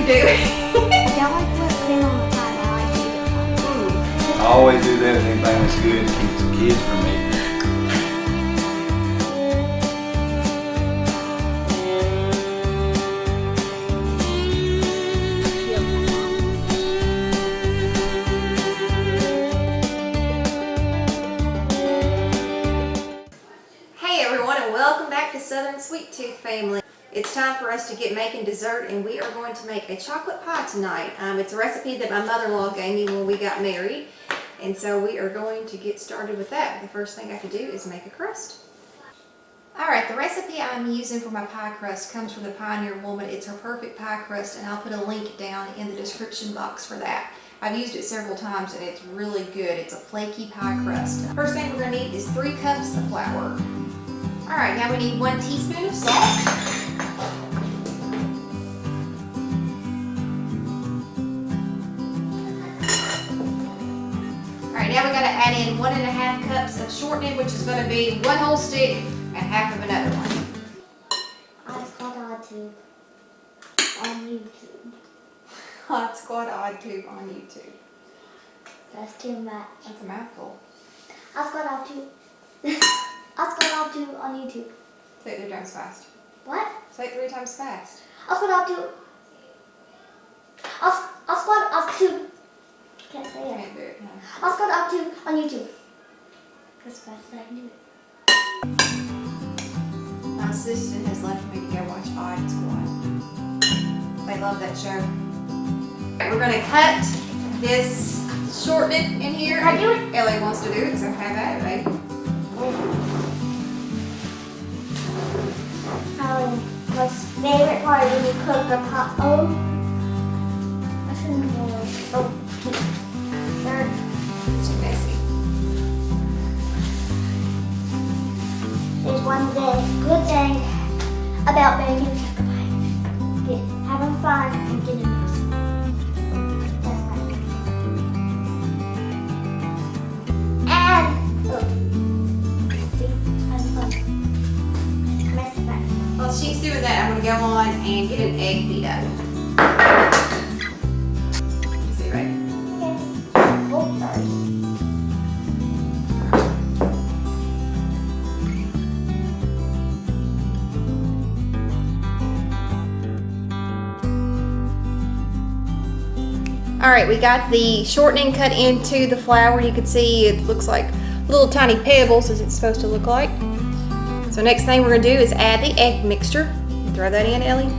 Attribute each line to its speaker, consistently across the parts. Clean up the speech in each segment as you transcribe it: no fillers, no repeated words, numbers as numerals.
Speaker 1: you do.
Speaker 2: I don't like to put cream on the pie. I like to eat it.
Speaker 3: I always do that with anything that's good to keep the kids from eating.
Speaker 1: Hey everyone, and welcome back to Southern Sweet Tooth Family. It's time for us to get making dessert, and we are going to make a chocolate pie tonight. It's a recipe that my mother-in-law gave me when we got married, and so we are going to get started with that. The first thing I have to do is make a crust. Alright, the recipe I'm using for my pie crust comes from the Pioneer Woman. It's her perfect pie crust, and I'll put a link down in the description box for that. I've used it several times and it's really good. It's a flaky pie crust. First thing we're going to need is 3 cups of flour. Alright, now we need 1 teaspoon of salt. Alright, now we got to add in 1.5 cups of shortening, which is going to be 1 whole stick and half of another one.
Speaker 2: Odd Squad Odd Tube on YouTube.
Speaker 1: Odd Squad Odd Tube on YouTube.
Speaker 2: That's too much.
Speaker 1: That's a mouthful.
Speaker 2: Odd Squad Odd Tube. Odd Squad Odd Tube on YouTube.
Speaker 1: Say it 3 times fast.
Speaker 2: What?
Speaker 1: Say it 3 times fast.
Speaker 2: Odd Squad Odd Tube. Odd Squad Odd Tube. Can't say it.
Speaker 1: Can't do it. No.
Speaker 2: Odd Squad Odd Tube on YouTube. That's fast as I can do it.
Speaker 1: My assistant has left me to go watch Odd Squad. They love that show. We're going to cut this shortening in here.
Speaker 2: Can I do it?
Speaker 1: Ellie wants to do it, so have at it, baby.
Speaker 2: My favorite part when you cook the pie. Oh, I shouldn't have done it. Oh, sure.
Speaker 1: It's too messy.
Speaker 2: There's one good thing about making chocolate pie. Having fun and getting messy. That's right. And see, having fun. Messy fun.
Speaker 1: While she's doing that, I'm going to go on and get an egg beat up. See, right?
Speaker 2: Okay. Oh, sorry.
Speaker 1: Alright, we got the shortening cut into the flour. You can see it looks like little tiny pebbles, as it's supposed to look like. So next thing we're going to do is add the egg mixture. Throw that in, Ellie.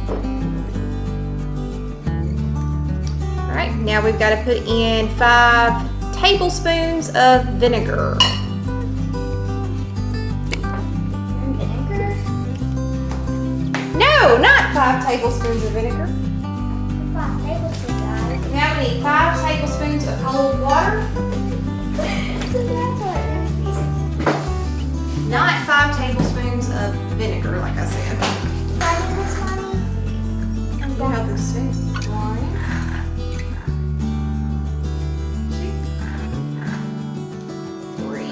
Speaker 1: Alright, now we've got to put in 5 tablespoons of vinegar.
Speaker 2: And vinegar.
Speaker 1: No, not 5 tablespoons of vinegar.
Speaker 2: 5 tablespoons, guys.
Speaker 1: Now we need 5 tablespoons of cold water. Not 5 tablespoons of vinegar, like I said. You have this too. 1, 2, 3.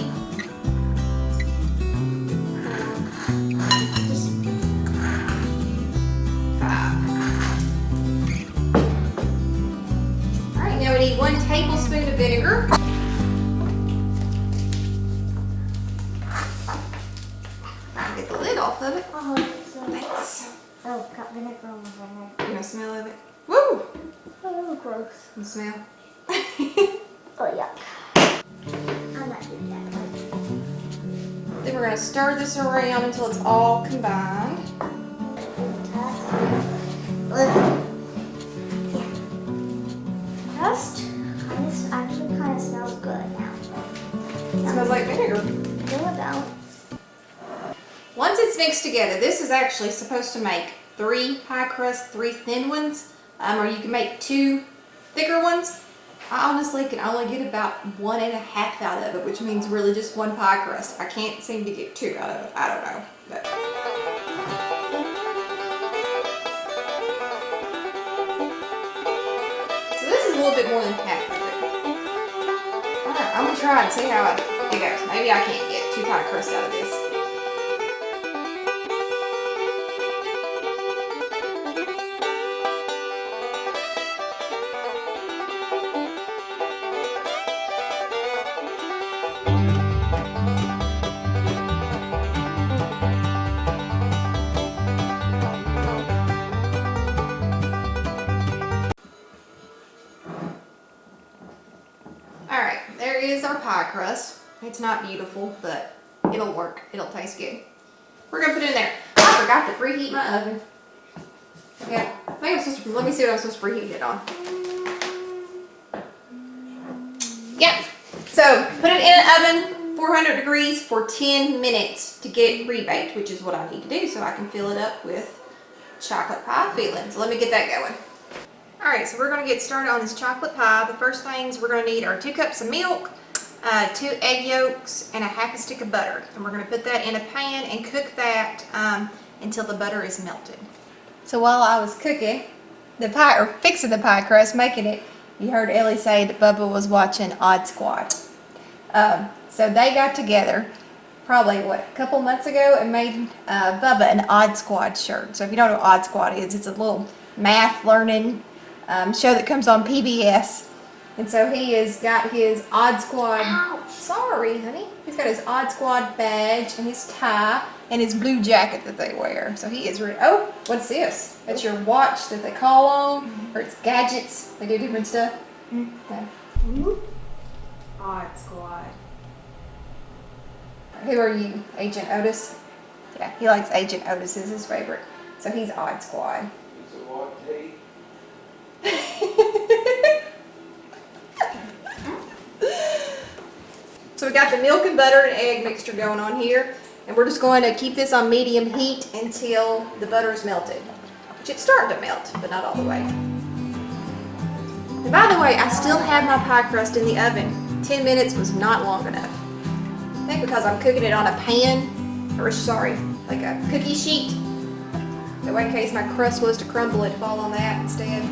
Speaker 1: Just 5. Alright, now we need 1 tablespoon of vinegar. I'll get the lid off of it.
Speaker 2: Oh,
Speaker 1: Thanks.
Speaker 2: oh, got vinegar on the vinegar.
Speaker 1: You know, smell of it. Woo!
Speaker 2: Oh, gross.
Speaker 1: You smell.
Speaker 2: Oh, yuck. I'm not doing that.
Speaker 1: Then we're going to stir this around until it's all combined.
Speaker 2: Crust. This actually kind of smells good now.
Speaker 1: It smells like vinegar.
Speaker 2: No, it don't.
Speaker 1: Once it's mixed together, this is actually supposed to make 3 pie crust, 3 thin ones, or you can make 2 thicker ones. I honestly can only get about 1.5 out of it, which means really just 1 pie crust. I can't seem to get 2 out of it. I don't know. But so this is a little bit more than half of it. Alright, I'm going to try and see how it goes. Maybe I can't get 2 pie crust out of this. is our pie crust. It's not beautiful, but it'll work. It'll taste good. We're gonna put it in there. I forgot to preheat my oven. Yeah, I think I'm supposed to, let me see what I'm supposed to preheat it on. Yeah, so put it in an oven, 400 degrees for 10 minutes to get rebaked, which is what I need to do so I can fill it up with chocolate pie filling. So let me get that going. All right, so we're gonna get started on this chocolate pie. The first things we're gonna need are 2 cups of milk, 2 egg yolks, and a half a stick of butter. And we're gonna put that in a pan and cook that until the butter is melted. So while I was cooking the pie, or fixing the pie crust, making it, you heard Ellie say that Bubba was watching Odd Squad. So they got together probably, a couple months ago and made Bubba an Odd Squad shirt. So if you don't know what Odd Squad is, it's a little math learning show that comes on PBS. And so he has got his Odd Squad, sorry honey, he's got his Odd Squad badge and his tie and his blue jacket that they wear. So he is ready. Oh, what's this? That's your watch that they call on, or it's gadgets. They do different stuff. Okay.
Speaker 4: Odd Squad.
Speaker 1: Who are you, Agent Otis? Yeah, he likes Agent Otis, is his favorite. So he's Odd Squad. So we got the milk and butter and egg mixture going on here, and we're just going to keep this on medium heat until the butter is melted, which it's starting to melt, but not all the way. And by the way, I still have my pie crust in the oven. 10 minutes was not long enough. I think because I'm cooking it on a pan, or sorry, like a cookie sheet. That way in case my crust was to crumble, it'd fall on that instead.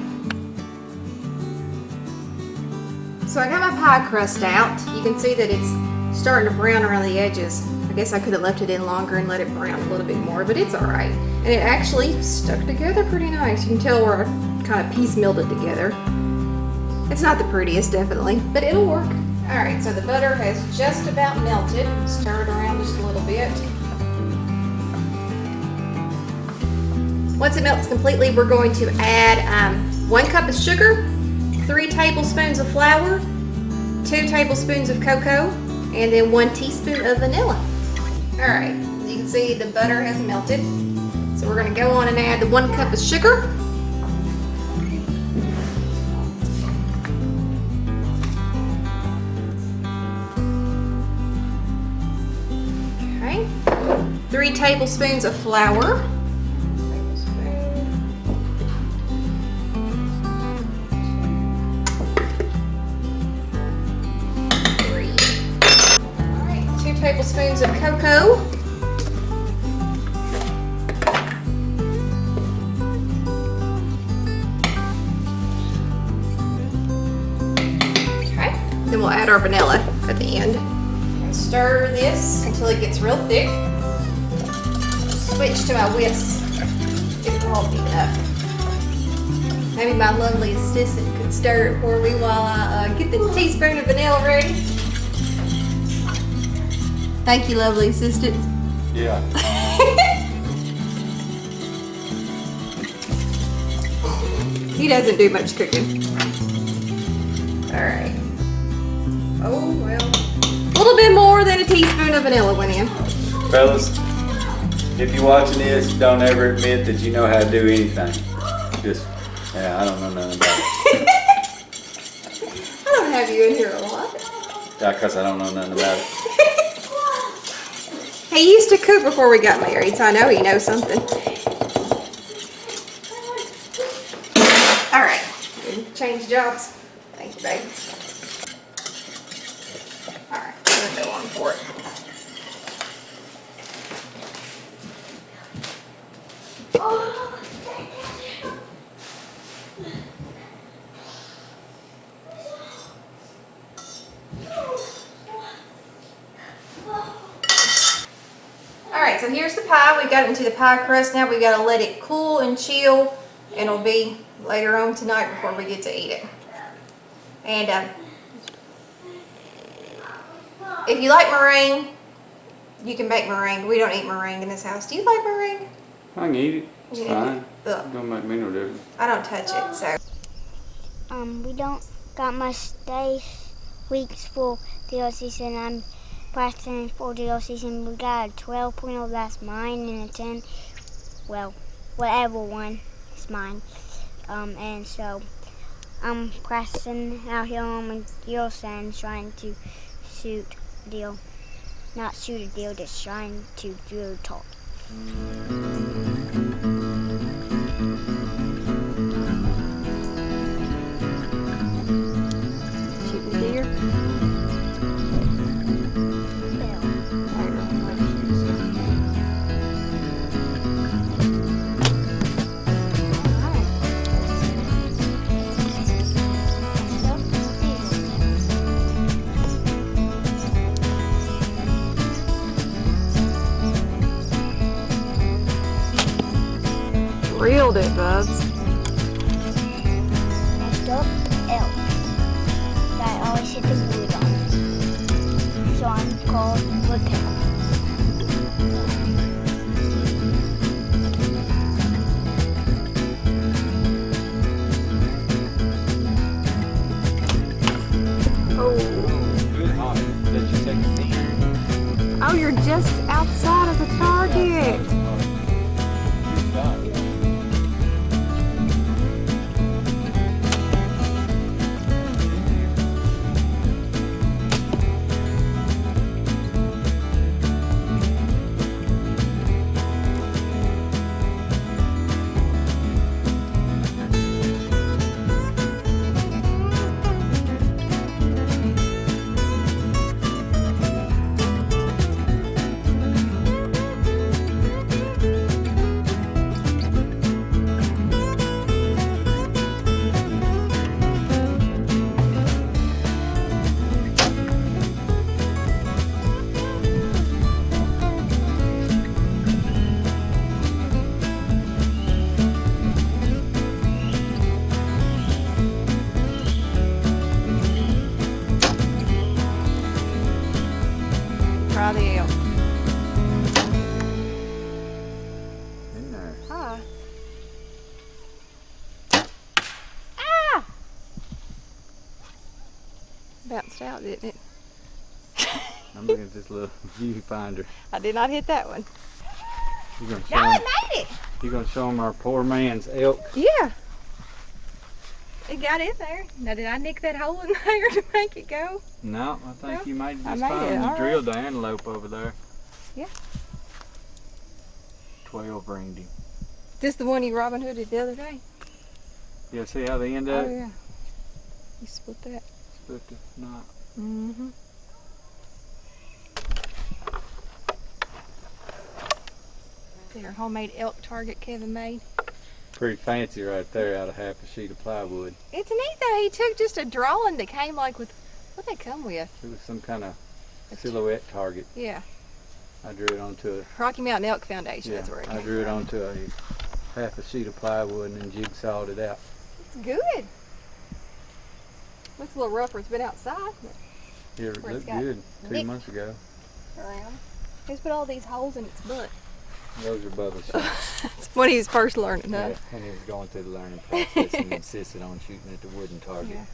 Speaker 1: So I got my pie crust out. You can see that it's starting to brown around the edges. I guess I could have left it in longer and let it brown a little bit more, but it's all right. And it actually stuck together pretty nice. You can tell we're kind of piecemealed it together. It's not the prettiest, definitely, but it'll work. All right, so the butter has just about melted. Stir it around just a little bit. Once it melts completely, we're going to add 1 cup of sugar, 3 tablespoons of flour, 2 tablespoons of cocoa, and then 1 teaspoon of vanilla. All right, as you can see, the butter has melted. So we're gonna go on and add the 1 cup of sugar. Okay, 3 tablespoons of flour. Tablespoons of cocoa. Okay, then we'll add our vanilla at the end. And stir this until it gets real thick. Switch to my whisk. Get it all beaten up. Maybe my lovely assistant could stir it for me while I get the teaspoon of vanilla ready. Thank you, lovely assistant.
Speaker 3: Yeah.
Speaker 1: He doesn't do much cooking. All right. Oh, well. A little bit more than a teaspoon of vanilla went in.
Speaker 3: Fellas, if you're watching this, don't ever admit that you know how to do anything. Just, yeah, I don't know nothing about it.
Speaker 1: I don't have you in here a lot.
Speaker 3: Yeah, because I don't know nothing about it.
Speaker 1: He used to cook before we got married, so I know he knows something. All right, change jobs. Thank you, babe. All right, I'm gonna go on for it. Alright, so here's the pie. We got it into the pie crust. Now we've got to let it cool and chill, and it'll be later on tonight before we get to eat it. And if you like meringue, you can bake meringue. We don't eat meringue in this house. Do you like meringue?
Speaker 3: I can eat it. It's
Speaker 1: You
Speaker 3: fine.
Speaker 1: eat it? Ugh.
Speaker 3: Don't make me no difference.
Speaker 1: I don't touch it, so.
Speaker 2: We don't got much space weeks for DLC season. I'm practicing for DLC season. We got a 12.0, that's mine, and a 10. Well, whatever one is mine. And so I'm practicing out here on my deal stand, trying to shoot a deal. Not shoot a deal, just trying to do a talk.
Speaker 1: Shooting deer. Reeled it, Bubs.
Speaker 2: Next up, elk. That always hit the wood on it. So I'm called woodpecker.
Speaker 1: Oh, you're just outside of the target. Try the elk.
Speaker 3: In there.
Speaker 1: Hi. Ah! Bounced out, didn't it?
Speaker 3: I'm looking at this little viewfinder.
Speaker 1: I did not hit that one.
Speaker 3: You're gonna show
Speaker 1: No, it
Speaker 3: him,
Speaker 1: made it.
Speaker 3: you're gonna show him our poor man's elk.
Speaker 1: Yeah. It got in there. Now, did I nick that hole in there to make it go?
Speaker 3: No, I think
Speaker 1: No,
Speaker 3: you made
Speaker 1: I
Speaker 3: just
Speaker 1: made
Speaker 3: fine.
Speaker 1: it,
Speaker 3: You
Speaker 1: all
Speaker 3: drilled the antelope over there.
Speaker 1: Yeah.
Speaker 3: 12 ringed him.
Speaker 1: Just the one you Robin Hooded the other day?
Speaker 3: Yeah, see how they end up?
Speaker 1: Oh, yeah. You split that.
Speaker 3: Split the knot.
Speaker 1: Mm-hmm. Their homemade elk target Kevin made.
Speaker 3: Pretty fancy right there out of half a sheet of plywood.
Speaker 1: It's neat though. He took just a drawing that came like with, what they come with?
Speaker 3: It was some kind of silhouette target.
Speaker 1: Yeah.
Speaker 3: I drew it onto
Speaker 1: Rocky Mountain Elk Foundation,
Speaker 3: a,
Speaker 1: that's where it
Speaker 3: I
Speaker 1: came
Speaker 3: drew it
Speaker 1: from.
Speaker 3: onto a half a sheet of plywood and then jigsawed it out.
Speaker 1: It's good. Looks a little rougher. It's been outside, but
Speaker 3: It
Speaker 1: Where it's
Speaker 3: looked
Speaker 1: got
Speaker 3: good 2
Speaker 1: nick-
Speaker 3: months ago.
Speaker 1: around. He's put all these holes in its butt.
Speaker 3: Those are Bubba's shots.
Speaker 1: That's when he was first learning, huh?
Speaker 3: Yeah, and he was going through the learning process and insisted on shooting at the wooden target.
Speaker 1: Yeah.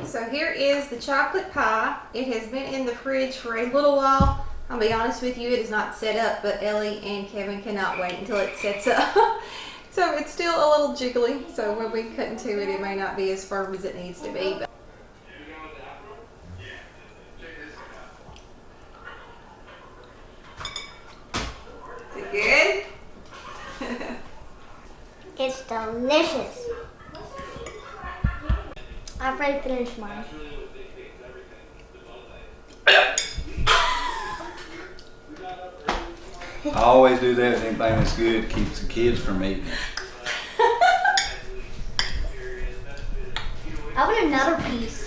Speaker 1: So here is the chocolate pie. It has been in the fridge for a little while. I'll be honest with you, it is not set up, but Ellie and Kevin cannot wait until it sets up. So it's still a little jiggly, so when we cut into it, it may not be as firm as it needs to be. But is it good?
Speaker 2: It's delicious. I've already finished mine.
Speaker 3: I always do that with anything that's good, keeps the kids from eating it.
Speaker 2: I want another piece.